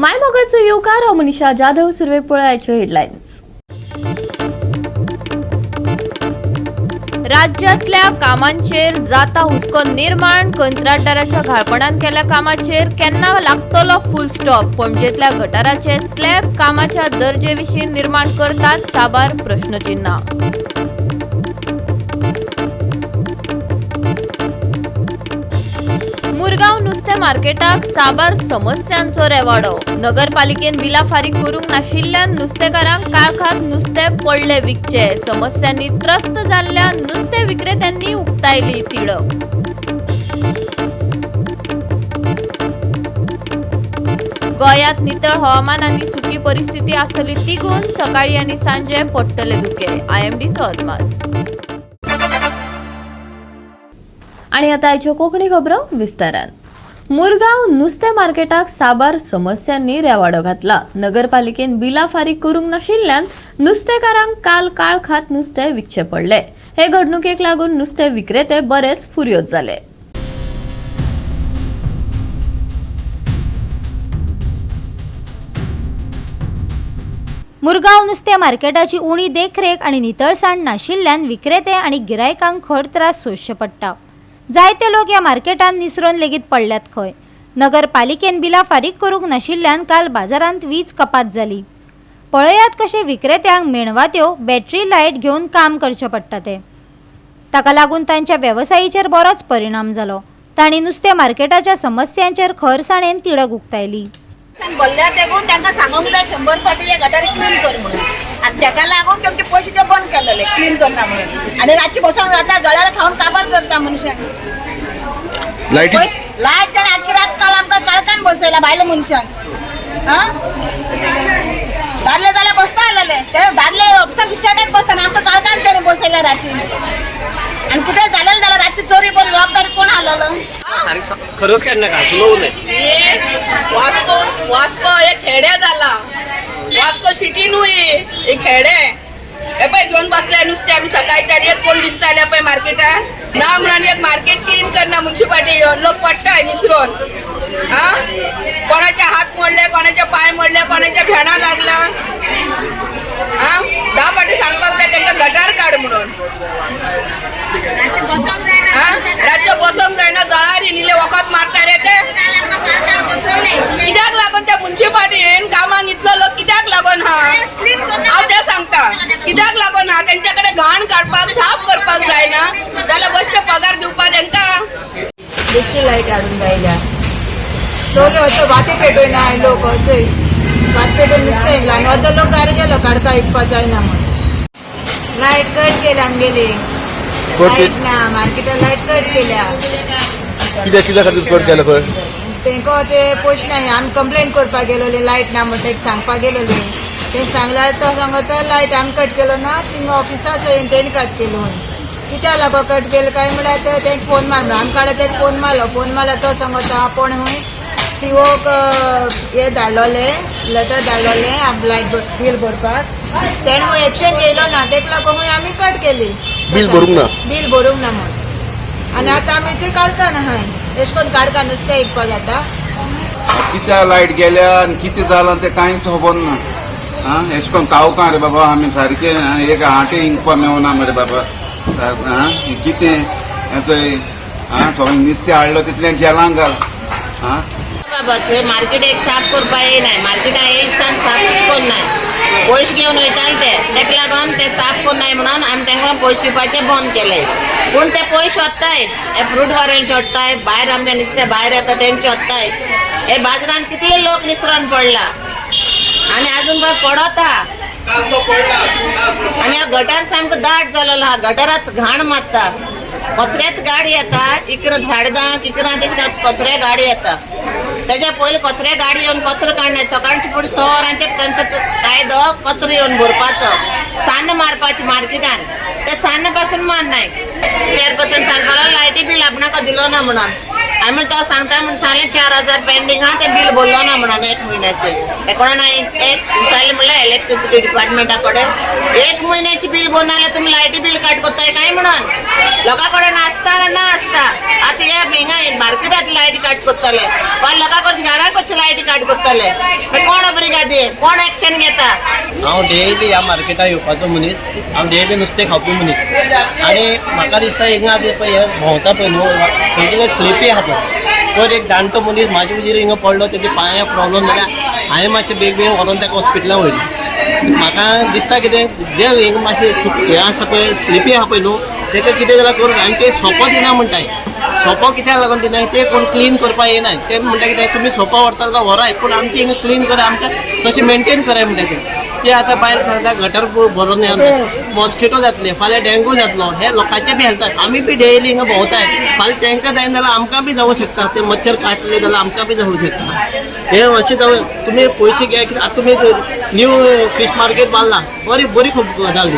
मायमोगाचं येवकार मनीषा जाधव सुरवेपोळ्याचे हेडलाईन्स। राज्यातल्या कामांचेर जाता हुस्को निर्माण कंत्राटदाराच्या घाळपणान केल्या कामाचेर केन्ना लागतलो फुल स्टॉप। पणजेतल्या गटाराचे स्लॅब कामाच्या दर्जेविशीं निर्माण करतात साबार प्रश्नचिन्ह। मुरगांव नुस्तें मार्केटाक साबार समस्यांचो रेवाडो। नगरपालिकेन बिलां फारीक करूंक नाशिल्ल्यान नुस्तेकारांक काळखात नुस्तें पडले विकचे। समस्यांनी त्रस्त जाल्ल्या नुस्तें विक्रेत्यांनी उक्तायली तिडक। गोंयांत नितळ हवामान आनी सुकी परिस्थिती आसतली तिगून सकाळी आनी सांजे पडटले धुके। IMDचो अदमास। आणि आता आयच्यो कोंकणी खबरो विस्तारान। मुरगांव नुस्तें मार्केटाक साबार समस्यांनी रेवाडो घातला। नगरपालिकेन बिलां फारीक करूंक नाशिल्ल्यान नुस्तेकारांक काल काळखात नुस्तें विकचे पडले। हे घडणुकेक लागून नुस्तें विक्रेते बरेच फुर्योज जाले। मुरगांव नुस्तें मार्केटाची उणी देखरेख आनी नितळसाण नाशिल्ल्यान विक्रेते आनी गिरायकांक खर त्रास सोंसचे पडटा। जायते लोक ह्या मार्केटांत निसरून लेगीत पडल्यात खंय। नगरपालिकेन बिलां फारीक करूंक नाशिल्ल्यान काल बाजारांत वीज कपात जाली। पळयात कशे विक्रेत्यांक मेणवात्यो बॅटरी लायट घेवन काम करचें पडटा ते। ताका लागून तांच्या वेवसायाचेर बरोच परिणाम जालो। तांणी नुस्तें मार्केटाच्या समस्यांचेर खरसाणेन तिडक उक्तायली। बोलल्या तेगून तांकां सांगूंक जाय 100 फावटी हे गटारी क्लीन कर म्हणून। आनी ताका लागून तेमचे पयशे ते बंद केलेले क्लीन करना म्हणून। आनी रातची बसून जाता गळ्यार खावन काबार करता मनशांक। लायट जर आखी रात काल आमकां कळकान बसयला भायल्या मनशांक। दादले जाल्यार बसता आलेले ते दादले ऑफिसाक सुशेगाद बसता आमकां कळकान तेणी बसयला राती। आणि कुठे झालेलं जाल्यार रातची चोरी बरी जबाबदारी कोण आलेलं? खरंच काय नका वास्को एक खेडे जाला। वास्को सिटी न्हय एक खेडे। हे पळय घेवन बसले नुस्तें आमी सकाळच्यान एक कोण दिसताले पळय मार्केटान ना म्हणून एक मार्केट क्लीन करना म्युनिसिपालिटी लोक पडटाय निसरून। कोणाचे हात मोडले कोणाचे पाय मोडले कोणाच्या भेणा लागला। 10 फावटी सांगपाक जाय तांकां गटार काड म्हणून। राज्य बसोंक जायना जळारी निले वखद मारता रे ते कित्याक लागून त्या म्युनिसिपालिटीन कामाक इतलो लोक कित्याक लागून हांव ते सांगता कित्याक लागून तेंच्या कडेन घाण काडपाक साफ करपाक जायना जाल्यार बेश्टे पगार दिवपाक तांकां बेश्टी लायट हाडून गायल्या। लोक असो भाती पेटयना लोक अचय भात पेटोवन नुस्तें येयला आनी अर्दो लोक घार गेलो काडका इकपा जायना म्हणून। लायट कट केली आमगेली लायट ना मार्केटान लायट कट केल्या। कित्याक खातीर कट केलो खंय? तेंको ते पयशे ना आमी कंप्लेन करपाक गेलोले लायट ना म्हणटा एक सांगपाक गेलोले ते सांगल्यार तो सांगता लायट आमी कट केलो ना थिंगा ऑफिसा तेणी कट केलो कित्याक लागो कट केलो काय म्हळ्यार तेंक फोन मारलो आमकां तेका फोन मारलो तो सांगता आपण हूंय सीओक हे धाडलोले लेटर धाडलोले लायट बील भरपाक तेणे एक्शन घेयलो ना तेका लागून आमी कट केली। बिल भरूंक ना म्हणून आनी आतां आमी ते काडटा ना हय एश कोन काडका नुस्तें इकपा जाता। कित्याक लायट गेल्या आनी कितें जालां तें कांयच खबर ना। एश कोन कावका रे बाबा आमी सारके एक हाटे इंकपा मेवना मरे बाबा कितें थंय नुस्तें हाडलो तितलें जेलांक घाल। बाबा थंय मार्केट एक साफ करपा येयनाय मार्केटान एक सान साफूच करनाय पयशे घेवन वयताले ते तेका लागून ते साफ करनाय म्हणून आमी तांकां पयशे दिवपाचें बंद केलें। पूण ते पयशे वताय हे फ्रूट वाऱ्यांचे वताय भायर आमचे नुस्तें भायर येता तेंचे वताय हे बाजारान कितले लोक निसरून पडला आनी आजून पण पडता आनी हो गटार सामको दाट जालेलो आहा गटाराच घाण मारता कचऱ्याच गाडी येता इकरां झाडांक इकरां तशें कचरे गाडी येता तेच्या पयलीं कचरे गाडी येवन कचरो काडनाय सकाळचे फुडें सोरांचे तांचो कायदो कचरो येवन भरपाचो सान्न मारपाची मार्केटान ते सान्न पासून मारनाय चेअरपर्सन सांगपाक लायटी बील आपणाका दिलो ना म्हणून आमी तो सांगता म्हणून सांगलें 4000 पेंडींग आहा ते बील भरलो ना म्हणून 1 म्हयन्याचे ते कोणा एक सांगलें म्हणल्यार इलेक्ट्रिसिटी डिपार्टमेंटा कडेन 1 म्हयन्याची बील भरना जाल्यार तुमी लायटी बील काट कोत्ताय काय म्हणून लोकां कडेन आसता ना आसता आतां हे हिंगा मार्केटांत लायट काट कोत्ताले फाल लोकां कडची घरां कशी लायटी काट करतले कोण ब्रिगादी कोण एक्शन घेता हांव डेली ह्या मार्केटाक येवपाचो मनीस हांव डेली नुस्तें खावपी मनीस आनी म्हाका दिसता हिंगा पळय हे भोंवता पळय न्हू थंय स्लिपी आसा पयर एक जाणटो मनीस म्हाजे हुजीर हिंगा पडलो तेजे पांयाक प्रॉब्लम जाल्यार हांवें मातशें बेग बेगीन व्हरोन ताका हॉस्पिटलांत व्हरलें म्हाका दिसता कितें जे हिंगा मातशें हें आसा पळय स्लिपी आसा पळय न्हू ताका कितें जाल्यार करून आनी ते सोंपो दिना म्हणटाय सोंपो कित्याक लागून दिनाय ते कोण क्लीन करपाक येनाय ते म्हणटा कितें तुमी सोंपो व्हरता जाल्यार व्हराय पूण आमचे हिंगा क्लीन करा आमकां तशें मेंटेन कराय म्हणटा ते आतां भायर सांगता गटर भरून मॉस्किटो जातले फाल्यां डेंगू जातलो हे लोकांचे बी हेल्थ आमी बी डेली हिंगा भोंवताय फाल्यां तांकां जायना जाल्यार आमकां बी जावं शकता ते मच्छर काटले जाल्यार आमकां बी जावं शकता हे अशें जावं तुमी पयशे घे कित्याक आतां तुमी न्यू फीश मार्केट बांदला बरी खूब गजाल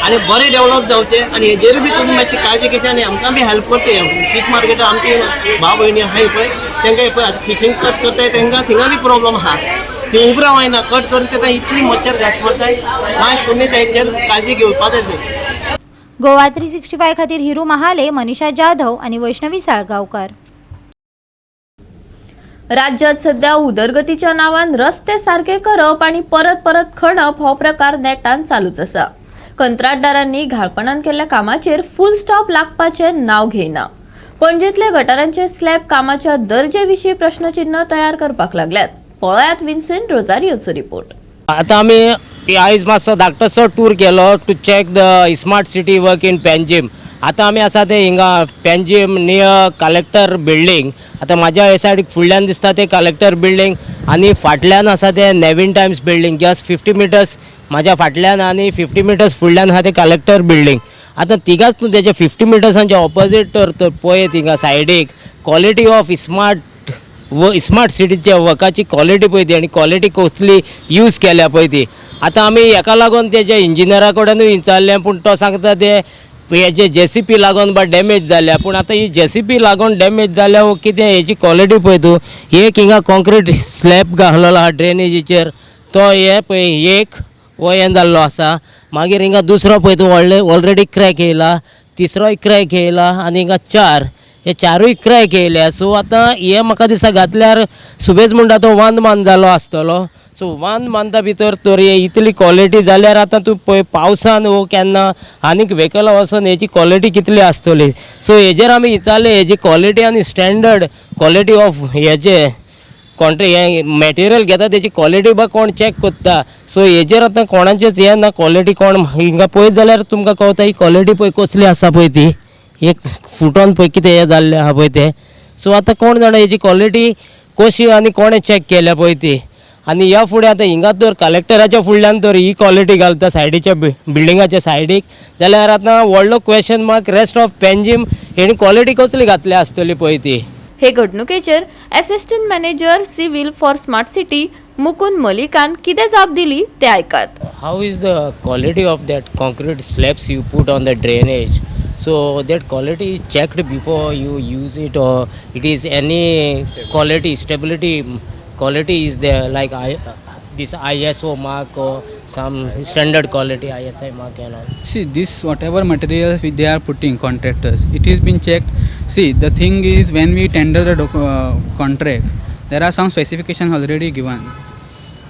आनी बरें डेवलप जावचें आनी हेजेर बी तुमी मातशी काळजी घेवची आनी आमकां बी हेल्प करचे फीश मार्केटार आमचे भाव भयणी आहाय पळय तांकां पळय फिशींग कट करताय तांकां थिंगा बी प्रॉब्लम आहा ते उबरां वयना कट करता इतली मच्छर घास पडटाय मातशें तुमी तांचेर काळजी घेवपाक जाय गोवा 365 खातीर हिरू महाले, मनीषा जाधव आणि वैष्णवी साळगावकर. राज्यात सध्या उदरगतीच्या नावान रस्ते सारखे करप आणि परत परत खणप हो प्रकार नेटान चालूच आसा. कंत्राटदारांनी घाळपणान केल्ल्या कामाचेर फुल स्टॉप लागपाचे नाव घेयना. पणजेतले गटारांचे स्लॅब कामाच्या दर्जेविशीं प्रश्नचिन्ह तयार करपाक लागल्यात. पळयात विन्सेंट रोजारियोचो रिपोर्ट. आता आम्ही आयज मातसो धाकटोसो टूर केलो to check the smart city work in Panjim. आता आमी आसा ते हिंगा पेंजीम नियर कलेक्टर बिल्डींग. आता म्हाज्या हे सायडीक फुडल्यान दिसता ते कलेक्टर बिल्डींग आनी फाटल्यान आसा ते Naveen Times building. Just 50 metres म्हाज्या फाटल्यान आनी 50 मिटर्स फुडल्यान आहा ते कलेक्टर बिल्डींग. आता तिगाच न्हू तेजे 50 मिटर्सांच्या ऑपोजीट तर पळयत हिंगा सायडीक क्वॉलिटी ऑफ स्मार्ट सिटीच्या वर्काची क्वॉलिटी पळय ती आनी क्वॉलिटी कसली यूज केल्या पळय ती. आता आमी हेका लागून तेजे इंजिनियरा कडेनूय विचारलें पूण तो सांगता ते हेजे JCP लागून बा डॅमेज जाल्या. पूण आतां ही JCP लागून डॅमेज जाल्या वो कितें हेजी क्वॉलिटी पळय तूं एक हिंगा कॉन्क्रीट स्लॅब घाललेलो आहा ड्रेनेजीचेर तो हे पळय एक हो हें जाल्लो आसा. मागीर हिंगा दुसरो पळय तूं ऑलरेडी क्रॅक येयला, तिसरोय क्रॅक येयला आनी हिंगा चार हे चारूय क्रॅक येयल्या. सो आतां हे म्हाका दिसता घातल्यार सुबेज म्हणटा तो 1 मंथ जालो आसतलो. सो 1 मंथा भितर तर हे इतली क्वॉलिटी जाल्यार आतां तूं पळय पावसान वो केन्ना आनीक व्हेकला वचून हेची क्वॉलिटी कितली आसतली. सो हेजेर आमी विचारलें हेजी क्वॉलिटी आनी स्टँडर्ड क्वॉलिटी ऑफ हेजे हे मॅटेरियल घेता तेची क्वॉलिटी बा कोण चॅक करता. सो हेजेर आतां कोणाचेच हें ना क्वॉलिटी कोण हिंगा पळयत जाल्यार तुमकां कळटा ही क्वॉलिटी पळय कसली आसा पळय ती एक फुटोन पळय कितें हें जाल्लें आहा पळय तें. सो आतां कोण जाणा हेजी क्वॉलिटी कशी आनी कोणें चॅक केल्या पळय ती. आनी ह्या फुडें आतां हिंगा तर कलेक्टराच्या फुडल्यान तर ही क्वॉलिटी घालता सायडीच्या बिल्डिंगाच्या सायडीक जाल्यार आतां व्हडलो question mark rest of Panjim हेणी क्वॉलिटी कसली घातली आसतली पळय ती. हे घडणुकेचेर assistant manager civil for smart city Mukund मलिकान कितें जाप दिली ते आयकात. How is the quality of that concrete slabs you put on the drainage. So that quality is checked before you use it, or it is any quality stability quality is there like this ISO mark or some standard quality ISI mark and all. See, this whatever materials they are putting contractors, it is been checked. See, the thing is when we tender a contract, there are some specifications already given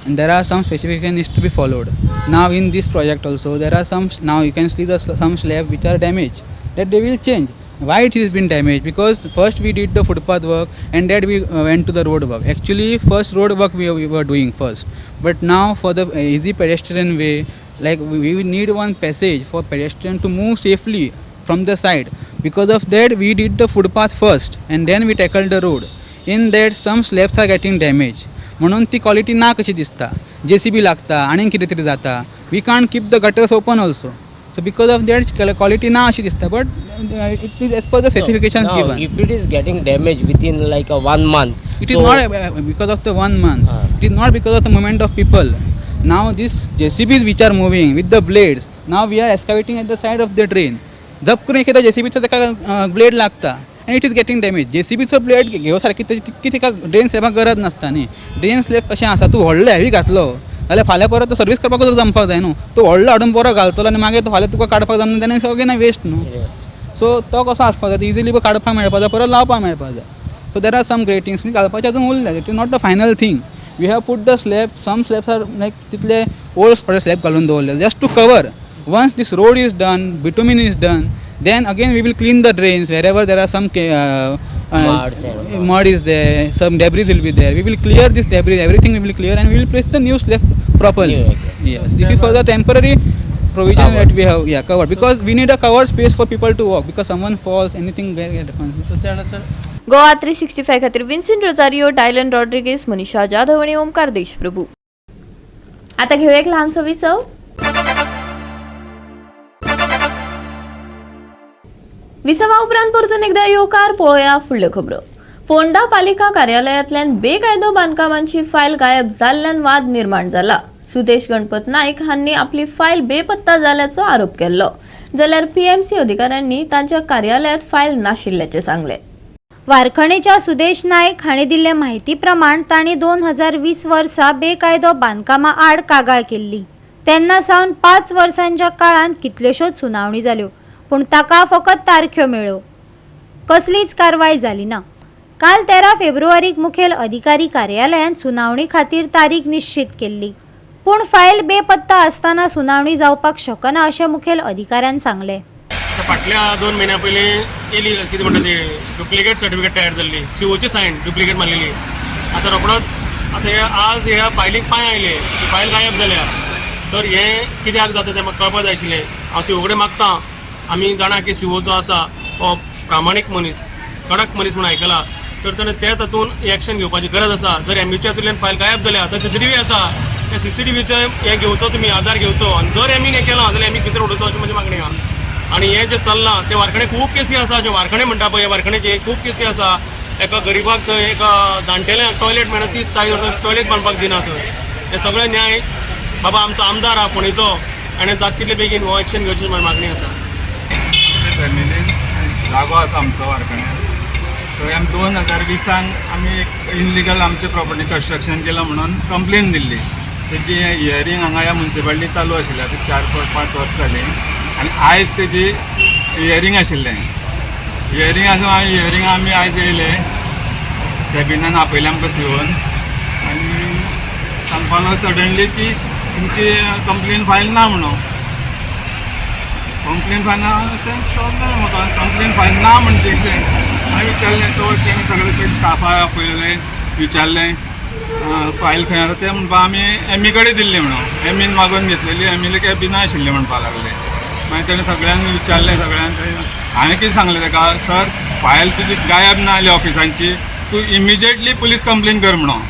and there are some specifications needs to be followed. Now in this project also there are some, now you can see the some slab which are damaged, that they will change. Why it has been damaged? Because first we did the footpath work and then we went to the road work. Actually first road work we were doing first, but now for the easy pedestrian way, like we need one passage for pedestrian to move safely from the side. Because of that we did the footpath first and then we tackled the road. In that some slabs are getting damaged, म्हणून ती quality ना कशी दिसता. JCB लागता आनी कितें तरी जाता. We can't keep the gutters open also. So because of that quality na ashi dista, but it is as per the specifications given. If it is getting damaged within like a 1 month, it is not because of the 1 month. It is not because of the movement of people. Now these JCBs which are moving with the blades, now we are excavating at the side of the drain. जब करून एखादा JCB चा तेका blade लागता and it is getting damaged. JCB चा blade घेव सारकी तितकी तेका ड्रेन स्लॅबाक गरज नासता न्ही. ड्रेन स्लॅब कशें आसा, तूं व्हडलो हेवी घातलो जाल्यार फाल्यां परत तो सर्वीस करपाक जमपाक जाय न्हू. तो व्हडलो हाडून बरो घालतलो आनी मागीर तो फाल्यां तुका काडपाक जमना तेन्ना सगळें वेस्ट न्हू. सो तो कसो आसपाक जाय, इजिली काडपाक मेळपाक जाय, परत लावपाक मेळपाक जाय. So there are some gratings. घालपाचें अजून उरलें. It is not the final thing. We have put the slab. Some slabs are like title old slab घालून दवरले just to cover. Once this road is done, bitumen is done, then again we will clean the drains wherever there are some mud is there, some debris will be there. We will clear this debris. Everything we will clear and we will place the new slab properly. Yes, this is for the temporary provision that we have covered because we need a covered space for people to walk because someone falls, anything there happens. Goa 365 खातीर Vincent Rosario, Dylan Rodriguez, Manisha Jadhav आणि ओमकार देशप्रभू. आता घेऊया एक लहानसं विसव. विसवा उपरांत परतून एकदा येवकार पळोवया फुडल्यो खबरो. फोंडा पालिका कार्यालयातल्यान बेकायदो बांदकामांची फायल गायब जाल्ल्यान वाद निर्माण जाला. सुदेश गणपत नाईक हांनी आपली फायल बेपत्ता जाल्याचो आरोप केल्लो, जाल्यार पीएमसी अधिकाऱ्यांनी तांच्या कार्यालयात फायल नाशिल्ल्याचे सांगले. वारखणेच्या सुदेश नायक हांणी दिल्ले माहिती प्रमाण तांणी 2020 वर्सा बेकायदो बांदकामा आड कागाळ केल्ली. तेन्ना सावन 5 वर्सांच्या काळात कितल्योशोच सुनावणी जाल्यो, पूण ताका फकत तारख्यो मेळ्ळ्यो. कसलीच कारवाय जाली ना. काल 13 फेब्रुवारीक मुखेल अधिकारी कार्यालयान सुनावणी खातीर तारीख निश्चित केल्ली, पूण फायल बेपत्ता आसतना सुनावणी जावपाक शकना अशें मुखेल अधिकाऱ्यान सांगलें. फाटल्या 2 महिन्या पयलीं येयली कितें म्हणटा ती डुप्लिकेट सर्टिफिकेट तयार जाल्ली, सीओची सायन डुप्लिकेट मारलेली. आतां रोखडोच आतां आज ह्या फायलीक पांय आयले, फायल गायब जाल्या. तर हें कित्याक जाता तें म्हाका कळपाक जाय आशिल्लें. हांव सीओ कडेन मागतां. आमी जाणा की सीओ जो आसा हो प्रामाणीक मनीस, कडक मनीस म्हणून आयकला. तर ताणें त्या तातूंत एक्शन घेवपाची गरज आसा. जर एमीच्या हातूंतल्यान फायल गायब जाल्या तर CCTV आसा, त्या CCTVचें हें घेवचो तुमी, आधार घेवचो. आनी जर एमीन हें केलां जाल्यार एमी भितर उडोवचो अशी म्हजी मागणी आहा. आनी हें जें चल्लां तें वारखणे खूब केसी आसा, जे वारखणे म्हणटा पळय वारखणेचे खूब केसी आसा. एका गरीबाक थंय एका जाणटेल्यांक टॉयलेट मेळना, 30-40 टॉयलेट बांदपाक दिनात. हे सगळे न्याय बाबा आमचो आमदार आहा फोंडेचो, आनी जाता तितले बेगीन हो एक्शन घेवची म्हजी मागणी आसा. जमिनीन जागो आसा आमचो वारखणे. थंय आमी 2020 आमी एक इनलिगल आमचे प्रॉपर्टी कन्स्ट्रक्शन केलां म्हणून कंप्लेन दिल्ली. तेजी हियरींग हांगा ह्या म्युन्सिपालिटी चालू आशिल्लें. आतां 4-5 वर्सां जालीं आनी आयज तेजी हियरींग आशिल्लें. हियरींग आसा हियरींग आमी आयज येयले, कॅबिनान आपयलें आमकां सीओन आनी सांगपाक सडनली की तुमची कंप्लेन फायल ना म्हणून. कंप्लेन फायल ना तें सोदलें म्हाका. कंप्लेन फायल ना म्हणजे हांवें विचारलें तो तेणें सगळे ते स्टाफा आपयलें, विचारलें फायल खंय आसा तें म्हणपा आमी एमी कडेन दिल्ली म्हणून. एमीन मागून घेतलेली, एमीले कॅबिना आशिल्लें म्हणपा लागले. मागीर तेणें सगळ्यांक विचारलें, सगळ्यांक हांवें कितें सांगलें ताका, सर फायल तुजी गायब ना जाली ऑफिसांची, तूं इमिजिएटली पुलीस कंप्लेन कर म्हणून.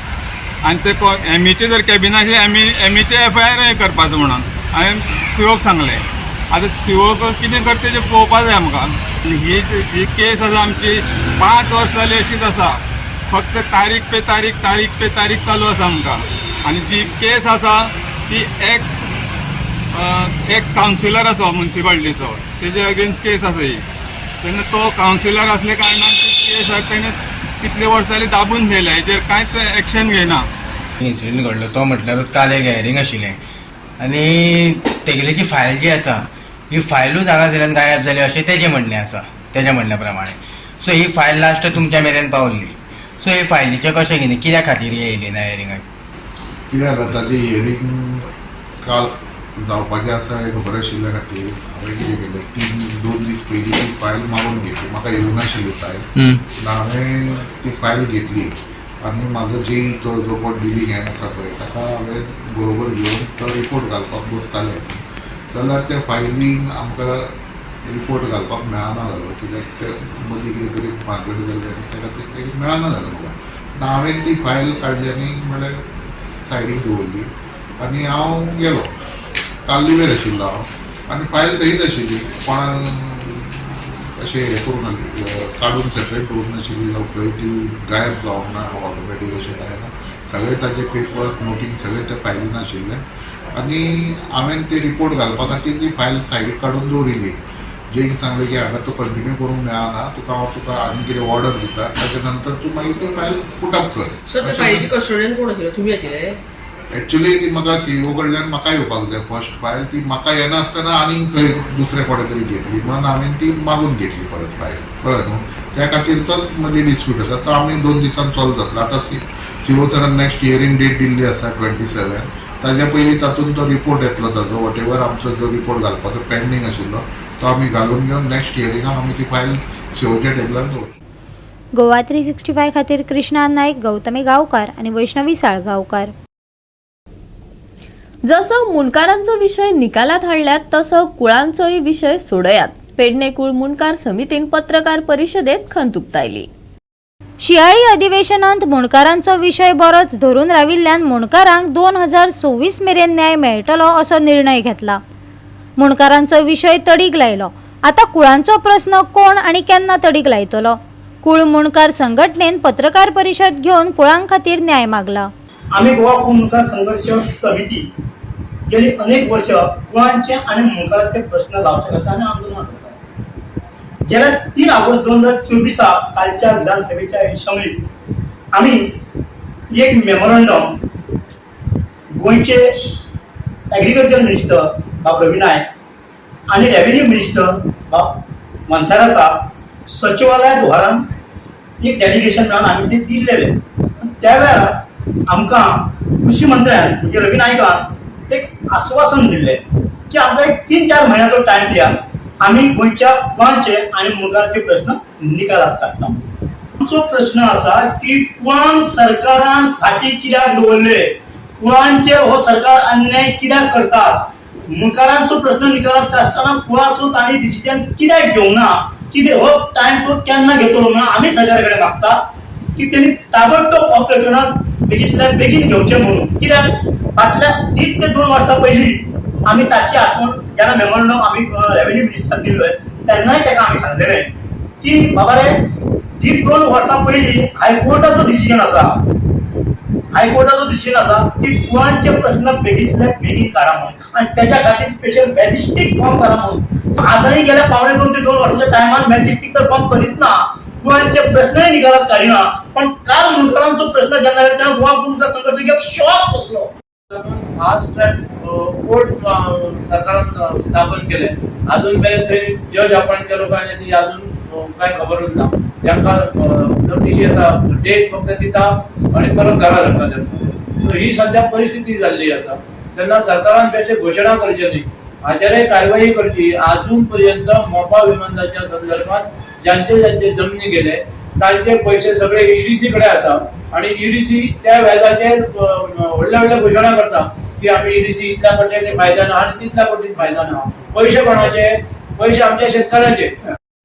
आनी ते एमीचे जर कॅबिना आशिल्लें एमीचे FIR करपाचो म्हणून हांवें सीओक सांगलें. आतां सीओ कितें करता तेजें पळोवपा जाय आमकां. ही केस आसा आमची 5 वर्सां जाली अशीच आसा. फक्त तारीख पे तारीख चालू आसा आमकां. आनी जी केस आसा ती एक्स कावन्सिलर आसा म्युन्सिपालिटीचो, तेजे अगेन्स्ट केस आसा ही. तेन्ना तो कावन्सिलर आसले कारणान ती केस तेणें कितले वर्सां जाली दाबून दवरल्या, हेजेर कांयच एक्शन घेयना. इन्सिडंट घडलो तो म्हटल्यार काल एक हियरींग आशिल्लें आनी तेगेली जी फायल जी आसा ही फायलूच हांगा जाल्यान गायब जाली अशें तेजें म्हणणें आसा, तेज्या म्हणण्या प्रमाणे. सो ही फायल लास्ट तुमच्या मेरेन पावल्ली. सो हे फायलीचें कशें कितें, कित्या खातीर येयली ना हियरिंगाक? कित्याक ताजी हियरींग काल जावपाचें आसा हें खबर आशिल्ल्या खातीर हांवें कितें केलें, 2 दीस पयलीं ती फायल मागून घेतली. म्हाका येवनाशिल्ली फायल. हांवें ती फायल घेतली आनी म्हाजो जो कोण डिलिंग हेड आसा पळय ताका हांवें बरोबर घेवन तो रिपोर्ट घालपाक बसताले. जाल्यार त्या फायलीन आमकां रिपोर्ट घालपाक मेळना जालो, कित्याक ते मदीं कितें तरी भानगड जाल्ली आनी त्या खातीर तें मेळना जालें म्हाका. हांवें ती फायल काडली आनी म्हणल्यार सायडीक दवरली आनी हांव गेलो. काल्लीवेर आशिल्लो हांव आनी फायल थंयच आशिल्ली. कोणान अशें हें करून काडून सेपरेट दवरून नाशिल्ली जावं खंय ती गायब जावंक ना ऑटोमॅटीक अशें काय ना. सगळे ताजे पेपर्स नोटींग सगळें त्या फायलीन आशिल्लें आनी हांवें ते रिपोर्ट घालपा खातीर ती फायल सायडीक काडून दवरिल्ली. जेक सांगलें की हांगा तो कंटिन्यू करूंक मेळना, हांव तुका आनी कितें ऑर्डर दिता, ताच्या नंतर तूं मागीर ती फायल पुटअप कर. सर फायलीची कस्टोडियन कोण आशिल्लो, तुमी आशिल्ले? एक्चुली ती म्हाका सीओ कडल्यान म्हाका येवपाक जाय फर्स्ट फायल. ती म्हाका येनासतना आनीक खंय दुसरे कोणे तरी घेतली म्हणून हांवें ती मागून घेतली परत फायल, कळ्ळें न्हू. त्या खातीरचोच म्हणजे डिस्प्यूट आसा तो आमी 2 दिसांनी सॉल्व जातलो. आतां सीओ सरान नेक्स्ट हियरींग डेट दिल्ली आसा 27. ताज्या पयलीं तातूंत तो रिपोर्ट येतलो ताजो वॉट एवर आमचो जो रिपोर्ट घालपाचो पेंडींग आशिल्लो तो आमी घालून घेवन नेक्स्ट हियरिंगाक आमी ती फायल सीओच्या टेबलार दवरतलो. गोवा 365 खातीर कृष्णा नायक, गौतमी गांवकार आणि वैष्णवी साळगांवकार. जसं मुणकारांचो विषय निकालात हाडल्यात तसं कुळांचोय विषय सोडयात. पेडणे कुळ मुणकार समितीन पत्रकार परिशदेत खंत उक्तायली. शियाळी अधिवेशनांत मुणकारांचो विषय बरोच धरून राविल्ल्यान मुणकारांक 2026 मेरेन न्याय मेळटलो असो निर्णय घेतला. मुणकारांचो विषय तडीक लायलो. आता कुळांचो प्रश्न कोण आणि केन्ना तडीक लायतलो? कुळ मुणकार संघटनेन पत्रकार परिशद घेऊन कुळां खातीर न्याय मागला. आम्ही गोवा कुळ मुणकार संघर्ष समिती गेली अनेक वर्ष कुळांचे आणि मुणकारांचे प्रश्न लावचे खातीर आम्ही आंदोलन करतात. गेल्या 3 ऑगस्ट 2024 कालच्या विधानसभेच्या शमलीत आम्ही एक मेमोरंडम गोयचे ॲग्रिकल्चर मिनिस्टर बाब रवी नायक आणि रेव्हेन्यू मिनिस्टर बाब मनसारता सचिवालयात व्हरान एक डेलिगेशन मेळून आम्ही ते दिल्लेले. त्यावेळेला आमकां कृषी मंत्र्यान म्हणजे रवी नायकान एक आश्वासन दिले की आमकां एक 3-4 महिन्याचो टायम दिया, आम्ही गोंयच्या कुळांचे आणि मुणकारांचे प्रश्न निकालात काडटा. आमचो प्रश्न असा की कुळान सरकारान फाटी कित्याक दवरले, कुळांचे हो सरकार अन्याय कित्याक करतात, मुणकारांचो प्रश्न निकालात काडटाना कुळाचो ताणी डिसिजन कित्याक घेवना, कितें हो टायम तो केन्ना घेतलो म्हणून आमी सरकारा कडेन मागता की त्यांनी ताबडतोब हो प्रकरणात बेगींतल्या बेगीन घेवचें म्हणून. कित्याक फाटल्या 1 ते 2 वर्सां पयलीं आमी ताची आत्मन जेन्ना मेमोरंडम आमी रेव्हेन्यू मिनिस्टराक दिल्लोय तेन्नाय ताका आमी सांगलेलें की बाबा रे 1-2 वर्सां पयलीं हायकोर्टाचो डिसिजन आसा की कुळांचे प्रश्न बेगींतल्या बेगीन काडा म्हणून आणि त्याच्या खातीर स्पेशल मॅजिस्ट्रेट फॉर्म करा म्हणून. आजही गेल्या 1.5 ते 2 वर्साच्या टायमार मॅजिस्ट्रेट तर फॉर्म करीत ना, कुळांचे प्रश्नही निकालात काढिना. पण काल मुणकारांचो प्रश्न जेन्ना येता तेन्ना गोवा मुणकार संघर्श घेवंक शॉक बसलो. फास्ट ट्रॅक कोर्ट सरकारान स्थापन केले. अजून मेरेन थंय जज अपॉइंट केलो काय नाही ती अजून काय खबरूच ना. तांकां नोटीस येता, डेट फक्त दिता आणि परत घरा धाडटा. सो ही सध्या परिस्थिती जाल्ली आसा. तेन्ना सरकारान त्याची घोशणा करची न्ही, हाचेरय कारवाई करची. अजून पर्यंत मोपा विमानाच्या संदर्भात ज्यांचे जमनी गेले तांचे पैसे सगळे ईडीसी कडे आसा आणि ईडीसी त्या व्याजाचेर व्हडल्या घोशणा करता की आम्ही ईडीसी इतल्या कोटींनी फायदा ना आणि तितल्या कोटींनी फायदा ना. पैसे कोणाचे? पैसे आमच्या शेतकऱ्याचे.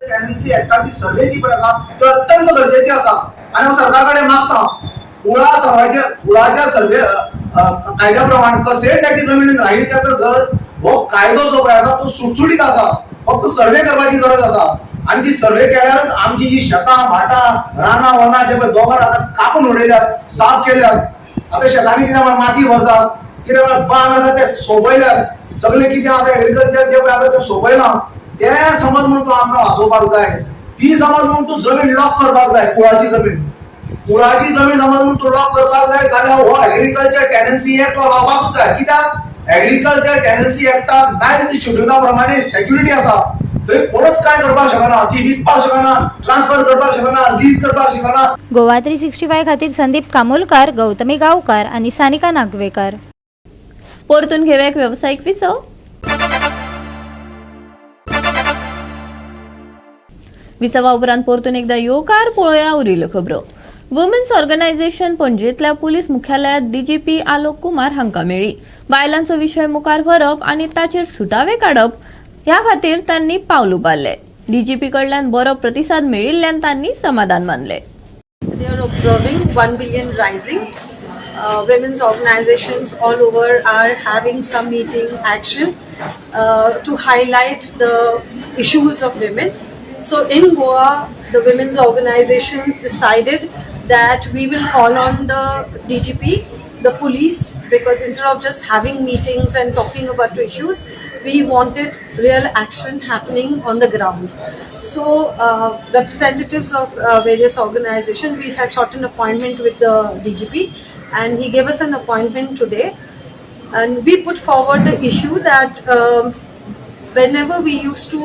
टेनन्सी ऍक्टाची सर्वे जी आसा ती अत्यंत गरजेची आसा आणि हांव सरकारा कडेन मागता कुळाच्या सर्वे कायद्या प्रमाणे कशेंय त्याची जमीन राहील त्याचं घर हो कायदो जो पळय आसा तो सुटसुटीत आसा. फक्त सर्वे करपाची गरज आसा आणि ती सर्वे केल्यारच आमची जी शेतां भाटां रानां वनां जे पळय दोंगर आतां कापून उडयल्यात, साफ केल्यात. आतां शेतांनी कितें माती भरतात, कितें बांद आसा ते सोंपयल्यात, सगळें कितें आसा एग्रीकल्चर जे पळय आसा तें सोंपयलां. ते समज म्हणून तूं आमकां वाचोवपाक जाय, ती समज म्हणून तूं जमीन लॉक करपाक जाय. कुळाची जमीन समज म्हणून तूं लॉक करपाक जाय जाल्यार हो एग्रीकल्चर टेनन्सी एक्ट हो लावपाकूच जाय. कित्याक एग्रीकल्चर टेनन्सी एक्टाक 9th शेड्युला प्रमाणे सेक्युरिटी आसा. थंय कोणच काय करपाक शकना, ती विकपाक शकना, ट्रान्सफर करपाक शकना, लीज करपाक शकना. गोवा 365 खातीर संदीप कामोलकार, गौतमी गांवकार आणि सानिका नागवेकर. परतून घेऊया एक व्यावसायिक विसव. विसवा उपरांत परतून एकदा येवकार पळोवया उरिल्ल्यो खबरो. वुमन्स ऑर्गनायझेशन पणजेंतल्या पुलीस मुख्यालयात डीजीपी आलोक कुमार हांकां मेळ्ळी. बायलांचो विशय मुखार व्हरप आनी ताचेर सुटावे काडप ह्या खातीर तांणी पावल उबारले. डीजीपी कडल्यान बरो प्रतिसाद मेळिल्ल्यान तांणी समाधान मानले. They are observing 1 billion rising. Women's organizations all over are having some meeting action to highlight the issues of women. So in Goa, the women's organizations decided that we will call on the DGP, the police, because instead of just having meetings and talking about issues, we wanted real action happening on the ground. So representatives of various organizations, we had sought an appointment with the DGP and he gave us an appointment today, and we put forward the issue that whenever we used to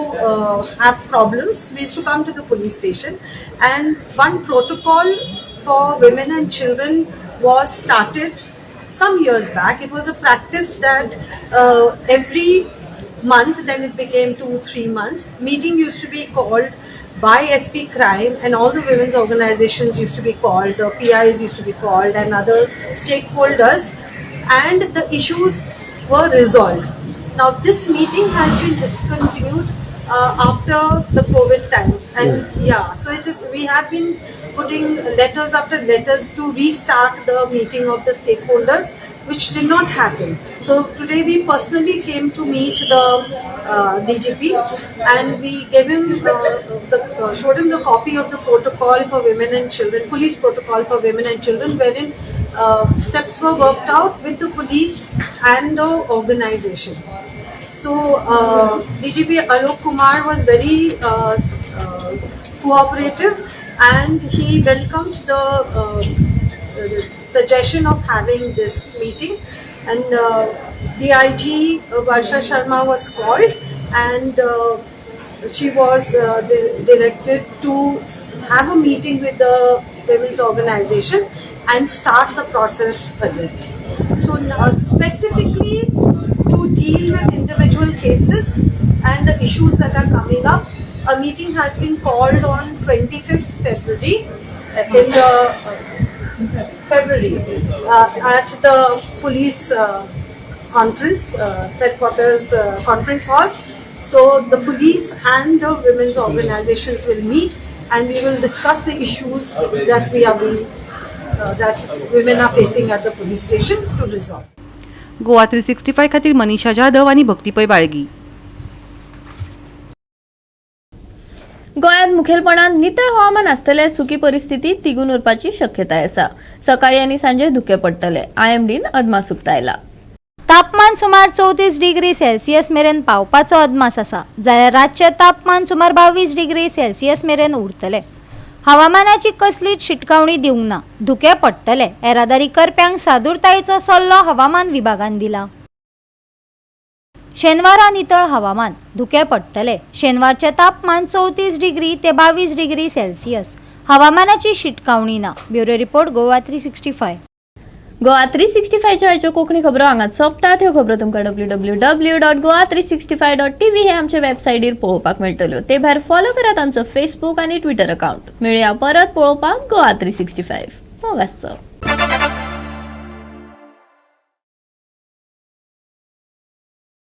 have problems, we used to come to the police station, and one protocol for women and children was started some years back. It was a practice that every month, then it became 2-3 months, meeting used to be called by SP Crime, and all the women's organizations used to be called, the PIs used to be called, and other stakeholders, and the issues were resolved. Now this meeting has been discontinued after the COVID times, and so it is. We have been putting letters after letters to restart the meeting of the stakeholders, which did not happen. So today we personally came to meet the DGP, and we gave him showed him the copy of the protocol for women and children, police protocol for women and children, wherein steps were worked out with the police and the organization. So DGP Alok Kumar was very cooperative, and he welcomed the suggestion of having this meeting, and DIG Varsha Sharma was called, and she was directed to have a meeting with the women's organization and start the process again. So specifically to deal with individual cases and the issues that are coming up, a meeting has been called on 25th February in the at the police conference headquarters conference hall. So the police and the women's organizations will meet, and we will discuss the issues that we are being that women are facing at the police station to resolve. Goa 365 खातीर मनीषा जाधव आणि भक्तीपै बाळगी. गोंयांत मुखेलपणान नितळ हवामान आसतले सुकी परिस्थिती तिगून उरपाची शक्यताय आसा. सकाळी आनी सांजे धुके पडटले. IMDन अदमास उक्तायला. तापमान सुमार 34 डिग्री सेल्सियस मेरेन पावपाचो अदमास आसा, जाल्यार रातचे तापमान सुमार 22 डिग्री सेल्सियस मेरेन उरतले. हवामानाची कसलीच शिटकावणी दिवंक ना. धुके पडटले. येरादारी करप्यांक सादूरतायेचो सल्लो हवामान विभागान दिला. शेनवारा नितळ हवामान, धुके पडटले. शेनवारचे तापमान 34 डिग्री ते 22 डिग्री सेल्सियस. हवामानाची शिटकावणी ना. Bureau report Goa 365. गोवा 365च्या आयच्यो कोंकणी खबरो हांगाच सोंपतात. ह्यो खबरो तुमकां www.goa365.tv हे आमचे वेबसायटीर पळोवपाक मेळटल्यो. ते भायर फॉलो करात आमचो फेसबूक आनी ट्विटर अकाउंट. मेळुया परत पळोवपाक गोवा 365. मोग आसचो.